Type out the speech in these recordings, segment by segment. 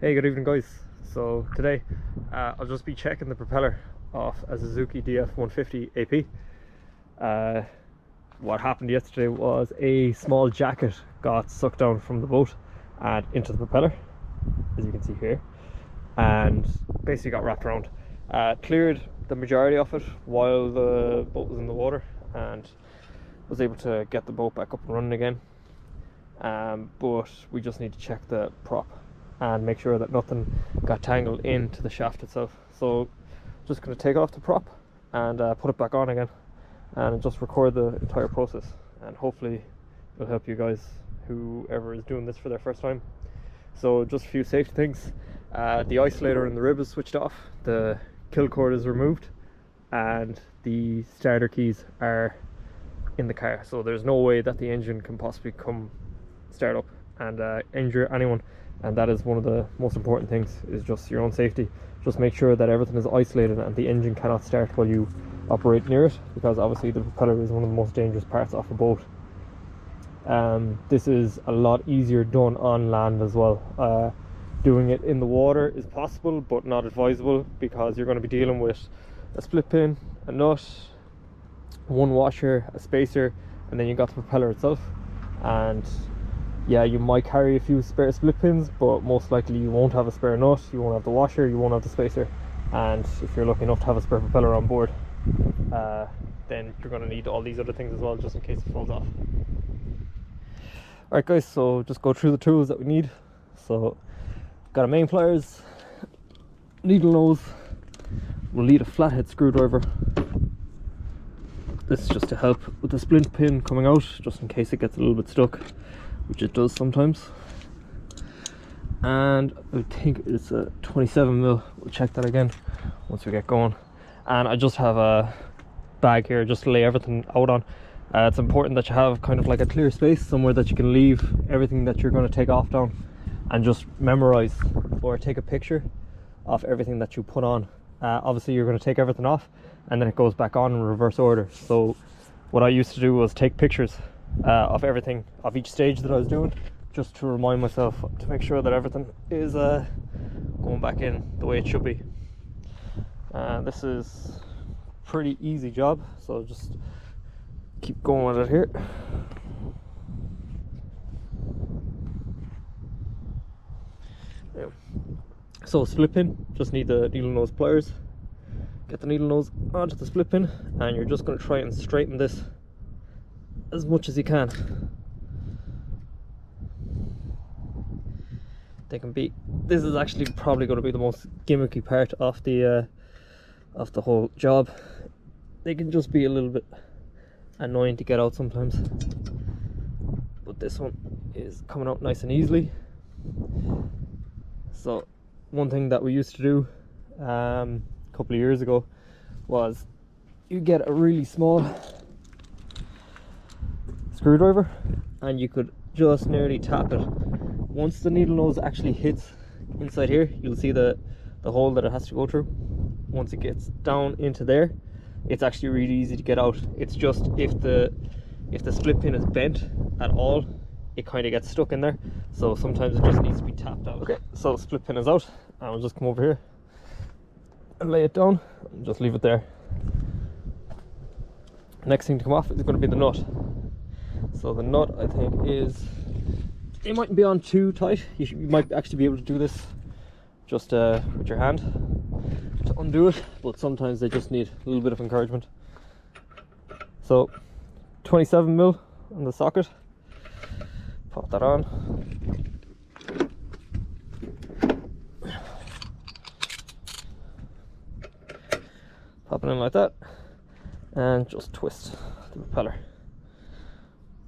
Hey, good evening guys. So today I'll just be checking the propeller off a Suzuki DF150 AP. What happened yesterday was a small jacket got sucked down from the boat and into the propeller, as you can see here, and basically got wrapped around. Cleared the majority of it while the boat was in the water and was able to get the boat back up and running again. But we just need to check the prop and make sure that nothing got tangled into the shaft itself. So just going to take off the prop and put it back on again and just record the entire process, and hopefully it'll help you guys, whoever is doing this for their first time. So just a few safety things. The isolator in the rib is switched off, the kill cord is removed, and the starter keys are in the car, so there's no way that the engine can possibly come start up and injure anyone. And that is one of the most important things, is just your own safety. Just make sure that everything is isolated and the engine cannot start while you operate near it, because obviously the propeller is one of the most dangerous parts of a boat. This is a lot easier done on land as well. Doing it in the water is possible but not advisable, because you're going to be dealing with a split pin, a nut, one washer, a spacer, and then you got the propeller itself. And yeah, you might carry a few spare split pins, but most likely you won't have a spare nut, you won't have the washer, you won't have the spacer. And if you're lucky enough to have a spare propeller on board, then you're going to need all these other things as well, just in case it falls off. Alright guys, so just go through the tools that we need. So got a main pliers, needle nose, we'll need a flathead screwdriver. This is just to help with the splint pin coming out, just in case it gets a little bit stuck, which it does sometimes. And I think it's a 27mm. We'll check that again once we get going. And I just have a bag here just to lay everything out on. It's important that you have kind of like a clear space somewhere that you can leave everything that you're going to take off down, and just memorize or take a picture of everything that you put on. Obviously you're going to take everything off and then it goes back on in reverse order. So what I used to do was take pictures of everything, of each stage that I was doing, just to remind myself to make sure that everything is going back in the way it should be. This is a pretty easy job, so just keep going with it here. Yeah. So split pin, just need the needle nose pliers. Get the needle nose onto the split pin, and you're just going to try and straighten this as much as you can. They can be, this is actually probably going to be the most gimmicky part of the whole job. They can just be a little bit annoying to get out sometimes, but this one is coming out nice and easily. So one thing that we used to do a couple of years ago was you get a really small screwdriver and you could just nearly tap it. Once the needle nose actually hits inside here, you'll see the hole that it has to go through. Once it gets down into there, it's actually really easy to get out. It's just if the split pin is bent at all, it kind of gets stuck in there, so sometimes it just needs to be tapped out. Okay, so the split pin is out, and I'll just come over here and lay it down and just leave it there. Next thing to come off is going to be the nut. So the nut, I think, is, it mightn't be on too tight. You might actually be able to do this just with your hand to undo it, but sometimes they just need a little bit of encouragement. So 27mm on the socket, pop that on. Pop it in like that, and just twist the propeller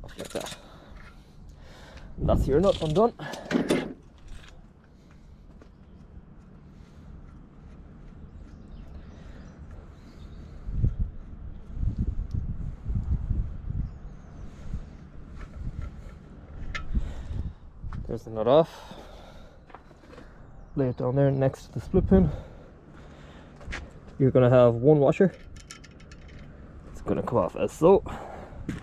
off like that. And that's your nut undone. There's the nut off. Lay it down there next to the split pin. You're going to have one washer. It's going to come off as so. You're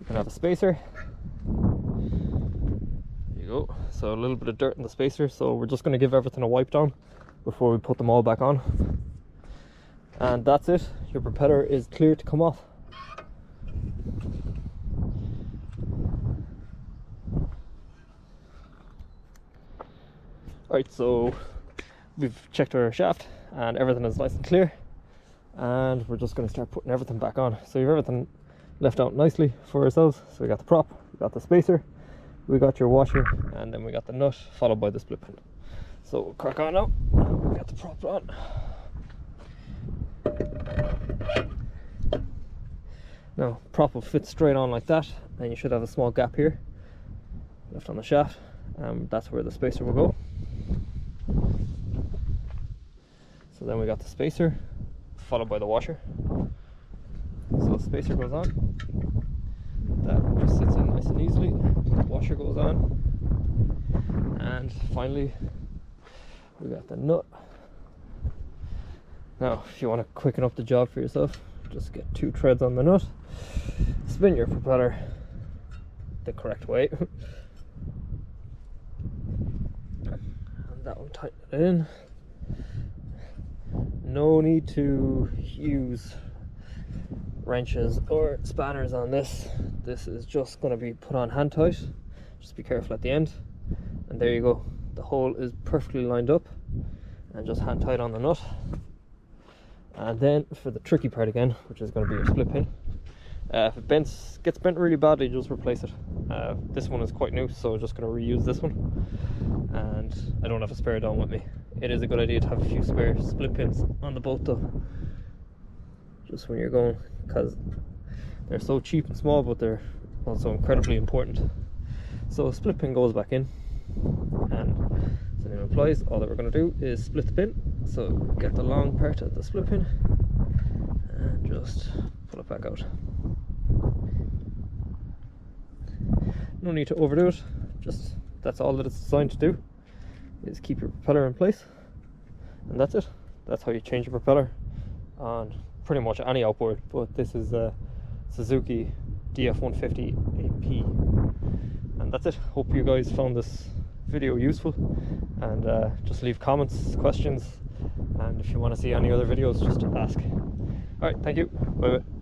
going to have a spacer. There you go. so a little bit of dirt in the spacer, so we're just going to give everything a wipe down before we put them all back on. And that's it, your propeller is clear to come off. Alright, so we've checked our shaft and everything is nice and clear, and we're just going to start putting everything back on. So you have everything left out nicely for ourselves. So we got the prop, we got the spacer, we got your washer, and then we got the nut followed by the split pin. So we'll crack on now. We got the prop on. Now prop will fit straight on like that, and you should have a small gap here left on the shaft, and that's where the spacer will go. So then we got the spacer followed by the washer. So the spacer goes on, that just sits in nice and easily, the washer goes on, and finally we got the nut. Now if you want to quicken up the job for yourself, just get 2 threads on the nut, spin your propeller the correct way, and that one tighten it in. No need to use wrenches or spanners on this. This is just going to be put on hand tight. Just be careful at the end, and there you go. The hole is perfectly lined up, and just hand tight on the nut. And then for the tricky part again, which is going to be your split pin, if it gets bent really badly, just replace it. This one is quite new, so I'm just going to reuse this one, and I don't have a spare down with me. It is a good idea to have a few spare split pins on the boat though, just when you're going, because they're so cheap and small, but they're also incredibly important. So split pin goes back in, and as the name implies, all that we're going to do is split the pin. So get the long part of the split pin and just pull it back out. No need to overdo it, just that's all that it's designed to do, is keep your propeller in place, and that's it. That's how you change your propeller on pretty much any outboard, but this is a Suzuki DF150 AP, and that's it. Hope you guys found this video useful, and just leave comments, questions, and if you want to see any other videos, just ask. Alright, thank you, bye bye.